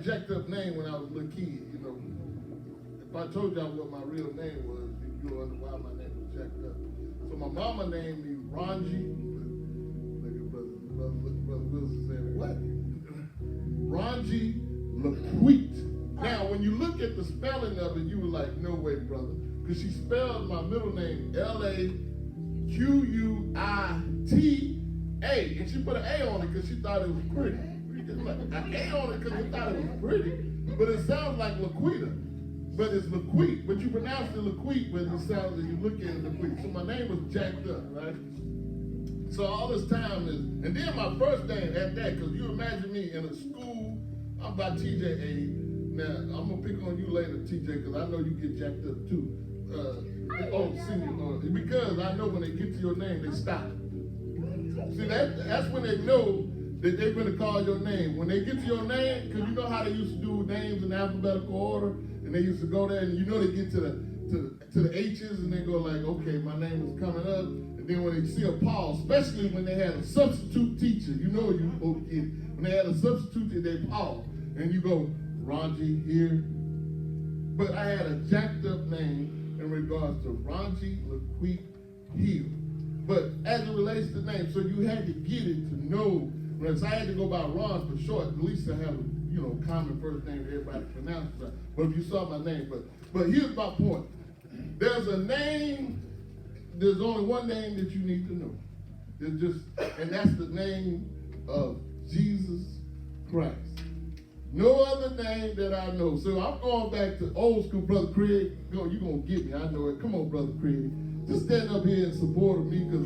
jacked up name when I was a little kid. You know, if I told y'all what my real name was, you'll wonder why my name was jacked up. So my mama named me Ronji. Brother Wilson said, what? Ronji Laquite. Now, when you look at the spelling of it, you were like, no way, brother. Because she spelled my middle name Laquita. And she put an A on it because she thought it was pretty. Like, an A on it because she thought it was pretty. But it sounds like Laquita. But it's Laquite. But you pronounce it Laquite, but it sounds like you look at it Laquite. So my name was jacked up, right? So all this time is, and then my first name at that, because you imagine me in a school, I'm by TJ. Now, I'm going to pick on you later, TJ, because I know you get jacked up too. Because I know when they get to your name, they stop. See, that's when they know that they're going to call your name. When they get to your name, because you know how they used to do names in alphabetical order, and they used to go there, and you know they get to the H's, and they go like, okay, my name is coming up. And then when they see a pause, especially when they had a substitute teacher, you know you both get it. When they had a substitute teacher, they pause, and you go, Ronji here. But I had a jacked up name in regards to Ronji Laquite Hill. But as it relates to name, so you had to get it to know. So I had to go by Ron for short, at least to have a common first name that everybody pronounces right. But if you saw my name, but here's my point. There's only one name that you need to know. And that's the name of Jesus Christ. No other name that I know. So I'm going back to old school, Brother Craig. You're going to get me. I know it. Come on, Brother Craig. Just stand up here in support of me, because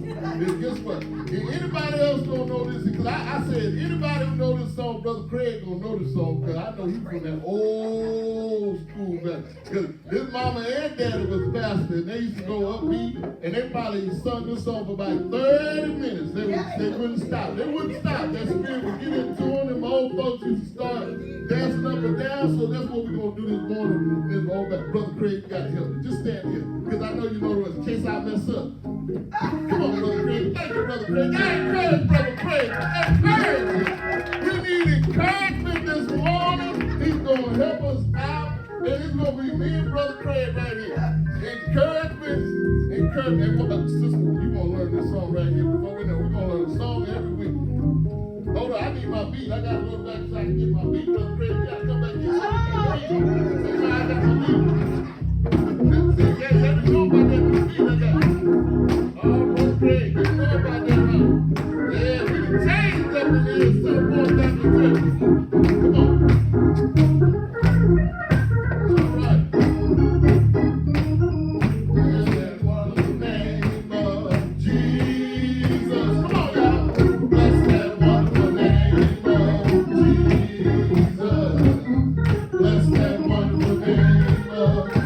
guess what? If anybody else don't know this, because I said, anybody who know this song, Brother Craig gonna know this song, because I know he's from that old school back. Because his mama and daddy was pastor, and they used to go upbeat, and they probably sung this song for about 30 minutes. They wouldn't stop. They wouldn't stop. That spirit would get into them, and my old folks used to start dancing up and down. So that's what we're gonna do this morning. This old back. Brother Craig, you gotta help me. Just stand here, because I know you know the rest. In case I mess up. Come on, Brother Craig. Thank you, Brother Craig. I encourage Brother Craig. Encouragement. We need encouragement this morning. He's going to help us out. And it's going to be me and Brother Craig right here. Encouragement. Sister, you going to learn this song right here before we know. We're going to learn a song every week. Hold on, I need my beat. I got to go back so I can get my beat. Brother Craig, you got to come back here. I got my beat. Yeah, let me know about that new beat I got. Oh, Craig, let me know about that now. Yeah, we can change up in here, so boy, back to church. Come on. All right. Blessed was the name of Jesus. Come on, y'all. Blessed was the name of Jesus. Blessed was the name of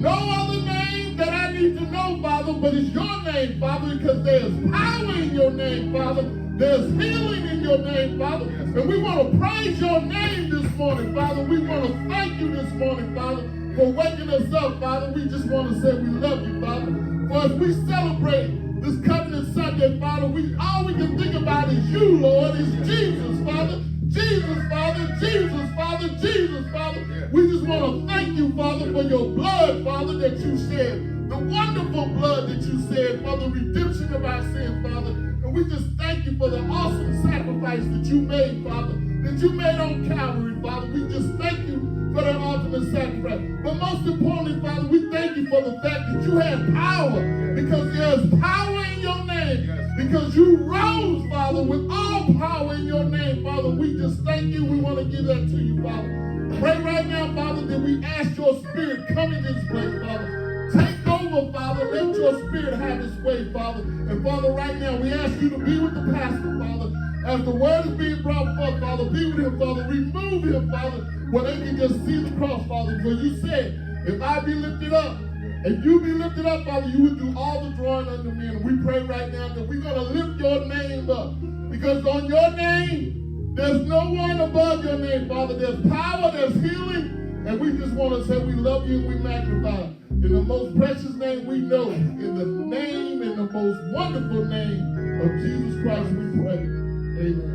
no other name that I need to know, Father, but it's your name, Father, because there's power in your name, Father. There's healing in your name, Father. And we want to praise your name this morning, Father. We want to thank you this morning, Father, for waking us up, Father. We just want to say we love you, Father. For as we celebrate this Covenant Sunday, Father, all we can think about is you, Lord, is Jesus, Father. Jesus, Father, Jesus, Father, Jesus, Father. We just want to thank you, Father, for your blood, Father, that you shed. The wonderful blood that you shed for the redemption of our sins, Father. And we just thank you for the awesome sacrifice that you made, Father, that you made on Calvary, Father. We just thank you for that ultimate sacrifice. But most importantly, Father, we thank you for the fact that you have power, because there's power in your name. Because you rose, Father, with all power in your name, Father. We just thank you. We want to give that to you, Father. Pray right now, Father, that we ask your spirit come in this place, Father. Take over, Father. Let your spirit have its way, Father. And Father, right now, we ask you to be with the pastor, Father. As the word is being brought forth, Father, be with him, Father. Remove him, Father, where they can just see the cross, Father. For you said, if I be lifted up, if you be lifted up, Father, you would do all the drawing unto men. And we pray right now that we're going to lift your name up. Because on your name, there's no one above your name, Father. There's power, there's healing. And we just want to say we love you and we magnify. In the most precious name we know, in the name, in the most wonderful name of Jesus Christ, we pray. Amen.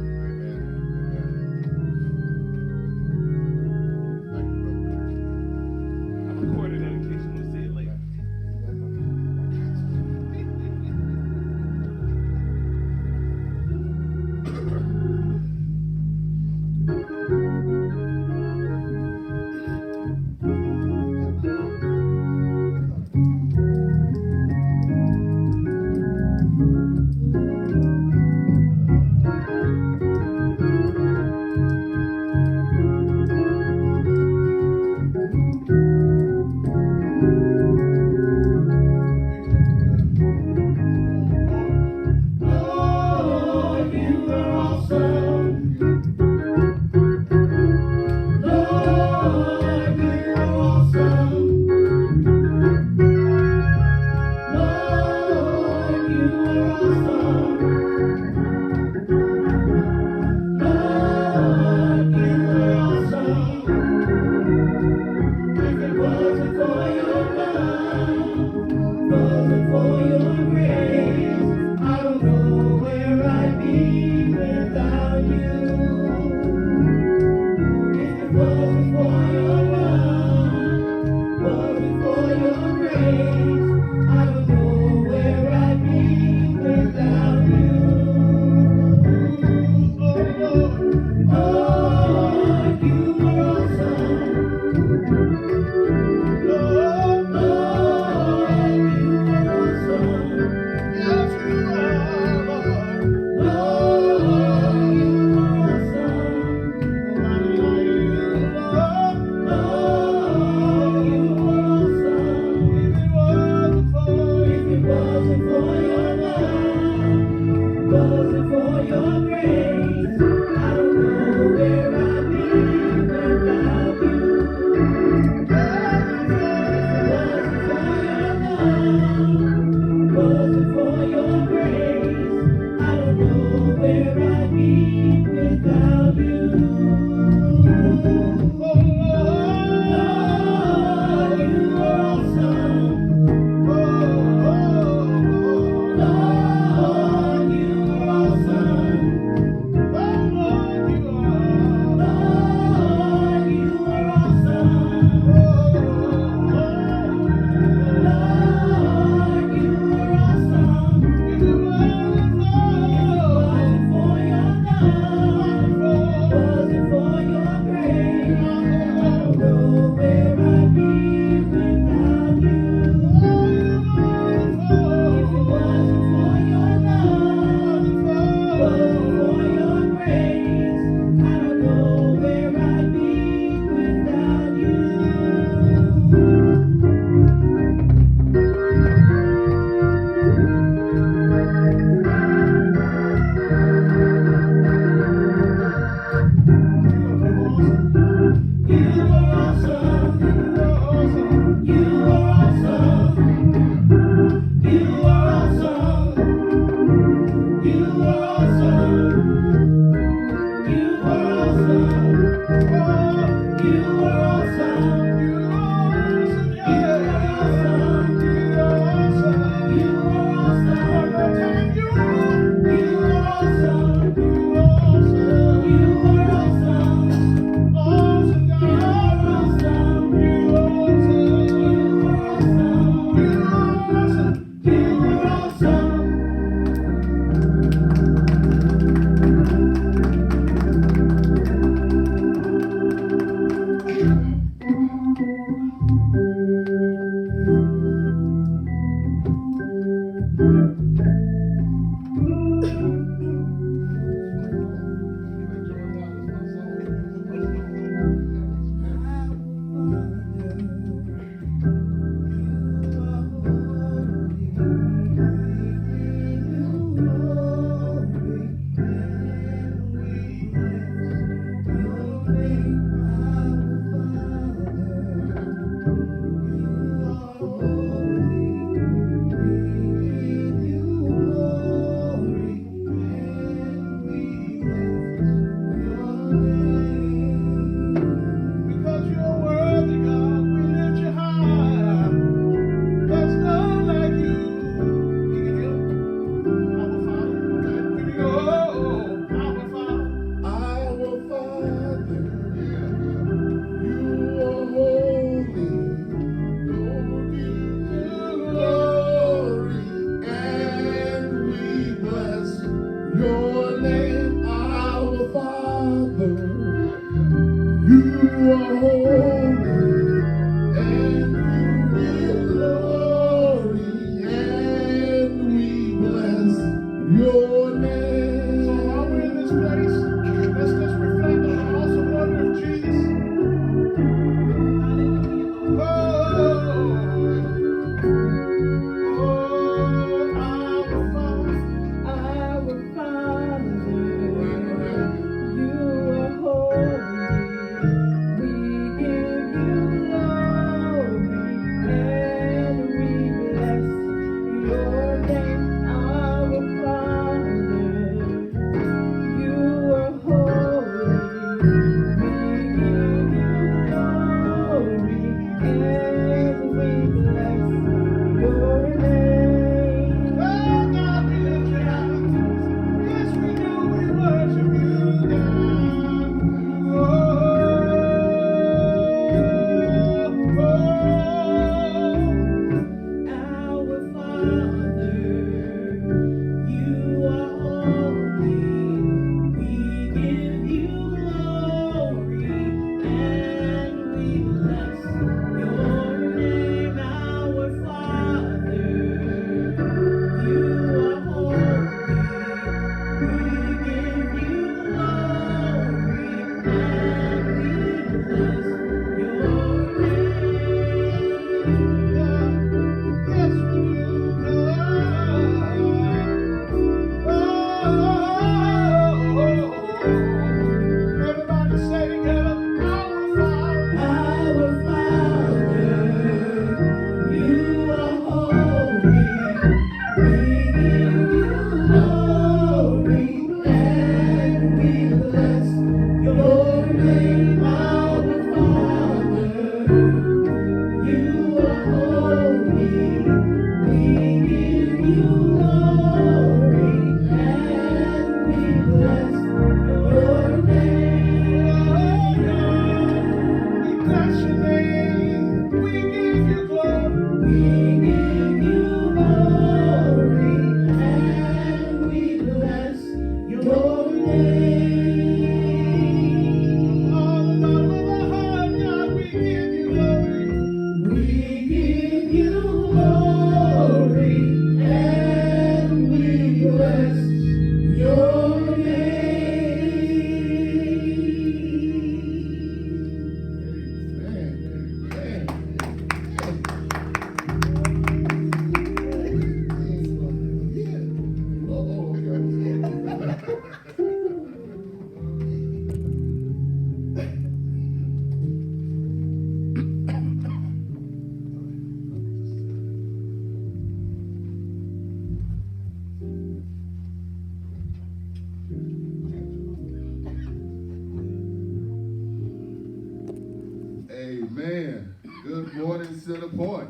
Amen. Good morning, Center Point.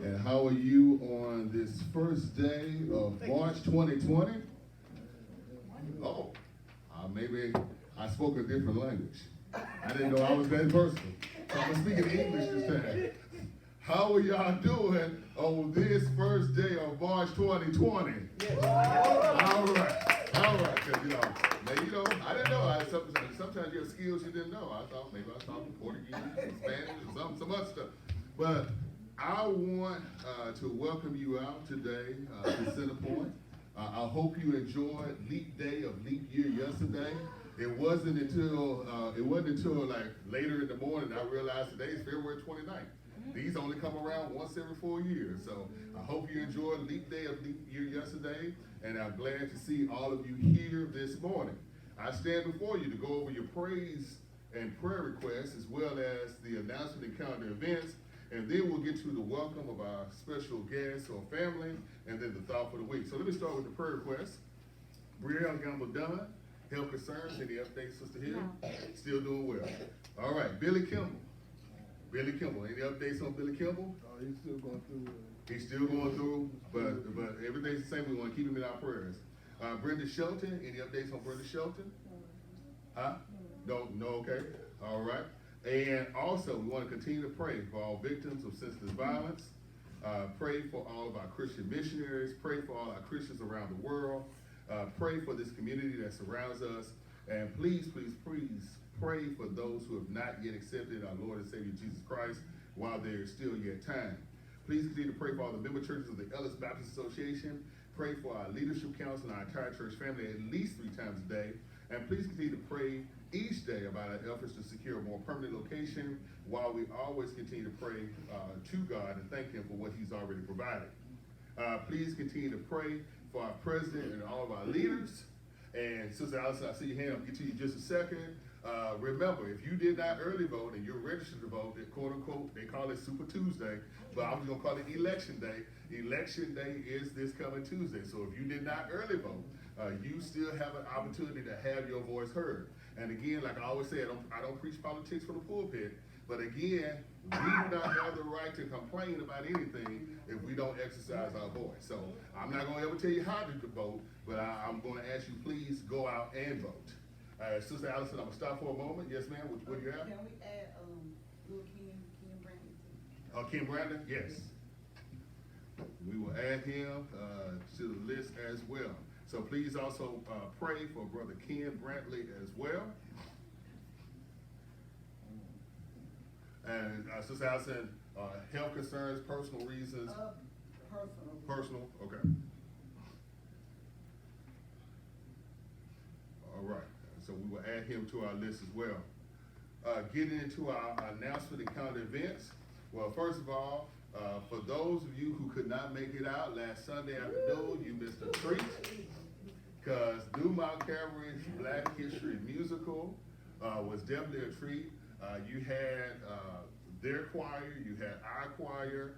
And how are you on this first day of March 2020? Oh, maybe I spoke a different language. I didn't know I was that person. So I'm speaking English this time. How are y'all doing on this first day of March 2020? All right. Because, I didn't know. Sometimes you have skills you didn't know. I thought maybe I was talking Portuguese or Spanish or some other stuff. But I want to welcome you out today to Center Point. I hope you enjoyed Leap Day of Leap Year yesterday. It wasn't until like later in the morning I realized today is February 29th. These only come around once every 4 years. So I hope you enjoyed Leap Day of Leap Year yesterday, and I'm glad to see all of you here this morning. I stand before you to go over your praise and prayer requests, as well as the announcement and calendar events, and then we'll get to the welcome of our special guests or family, and then the thought for the week. So let me start with the prayer requests. Brielle Gamble Dunn, health concerns, any updates, Sister Hill? No. Still doing well. All right, Billy Kimball, any updates on Billy Kimball? He's still going through. He's still going through, but everything's the same. We want to keep him in our prayers. Brenda Shelton, any updates on Brenda Shelton? Huh? No, okay. All right. And also, we want to continue to pray for all victims of senseless violence. Pray for all of our Christian missionaries. Pray for all our Christians around the world. Pray for this community that surrounds us. And please pray for those who have not yet accepted our Lord and Savior Jesus Christ while there is still yet time. Please continue to pray for all the member churches of the Ellis Baptist Association. Pray for our leadership council and our entire church family at least 3 times a day. And please continue to pray each day about our efforts to secure a more permanent location, while we always continue to pray to God and thank Him for what He's already provided. Please continue to pray for our president and all of our leaders. And Sister Allison, I see your hand. I'll get to you in just a second. Remember, if you did not early vote and you're registered to vote, quote unquote, they call it Super Tuesday, but I'm just gonna call it Election Day. Election Day is this coming Tuesday. So if you did not early vote, you still have an opportunity to have your voice heard. And again, like I always say, I don't preach politics from the pulpit, but again, we do not have the right to complain about anything if we don't exercise our voice. So I'm not gonna ever tell you how to vote, but I'm gonna ask you, please go out and vote. Sister Allison, I'm gonna stop for a moment. Yes, ma'am. What do you have? Can we add little Ken Brandon? Ken Brandon? Yes. We will add him to the list as well. So please also pray for Brother Ken Brantley as well. And Sister Allison, health concerns, personal reasons. Personal. Okay. All right. So we will add him to our list as well. Getting into our announcement and calendar events. Well, first of all, for those of you who could not make it out last Sunday afternoon, you missed a treat, because New Mount Calvary's Black History Musical was definitely a treat. You had their choir, you had our choir,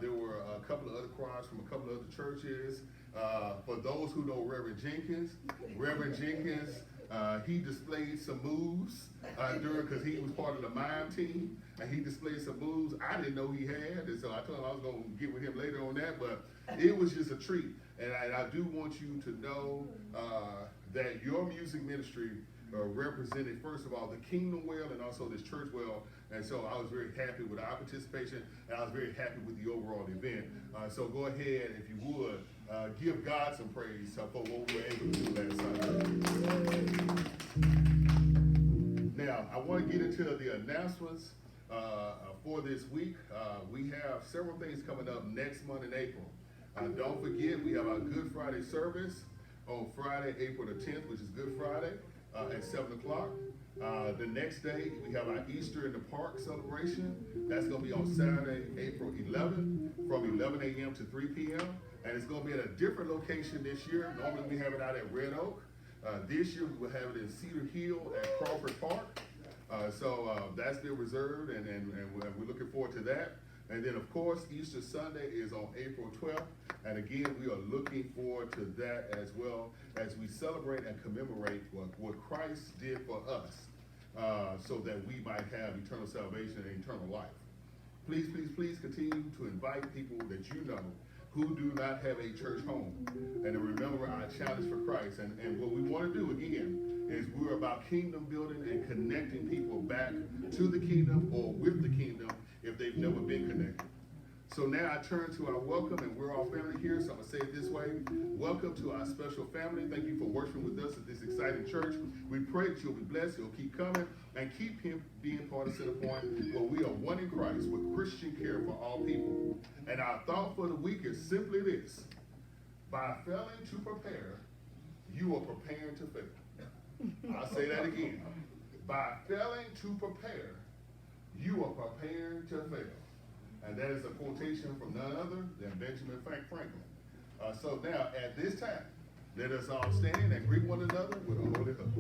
there were a couple of other choirs from a couple of other churches. For those who know Reverend Jenkins, he displayed some moves because he was part of the mime team, and he displayed some moves I didn't know he had, and so I told him I was going to get with him later on that, but it was just a treat. And I do want you to know that your music ministry represented, first of all, the Kingdom well and also this church well And so I was very happy with our participation, and I was very happy with the overall event. So go ahead, if you would, give God some praise for what we were able to do last Sunday. Now, I want to get into the announcements for this week. We have several things coming up next month in April. Don't forget, we have our Good Friday service on Friday, April the 10th, which is Good Friday, at 7 o'clock. The next day, we have our Easter in the Park celebration. That's going to be on Saturday, April 11th, from 11 a.m. to 3 p.m. And it's going to be at a different location this year. Normally, we have it out at Red Oak. This year, we will have it in Cedar Hill at Crawford Park. So that's been reserved, and we're looking forward to that. And then, of course, Easter Sunday is on April 12th. And again, we are looking forward to that as well as we celebrate and commemorate what Christ did for us so that we might have eternal salvation and eternal life. Please, please, please continue to invite people that you know who do not have a church home. And to remember our challenge for Christ. And what we want to do, again, is we're about kingdom building and connecting people back to the kingdom or with the kingdom if they've never been connected. So now I turn to our welcome, and we're all family here, so I'm going to say it this way. Welcome to our special family. Thank you for worshiping with us at this exciting church. We pray that you'll be blessed, you'll keep coming, and keep him being part of Centerpoint, where we are one in Christ with Christian care for all people. And our thought for the week is simply this: by failing to prepare, you are preparing to fail. I'll say that again. By failing to prepare, you are preparing to fail. And that is a quotation from none other than Benjamin Franklin. So now, at this time, let us all stand and greet one another with a holy hug.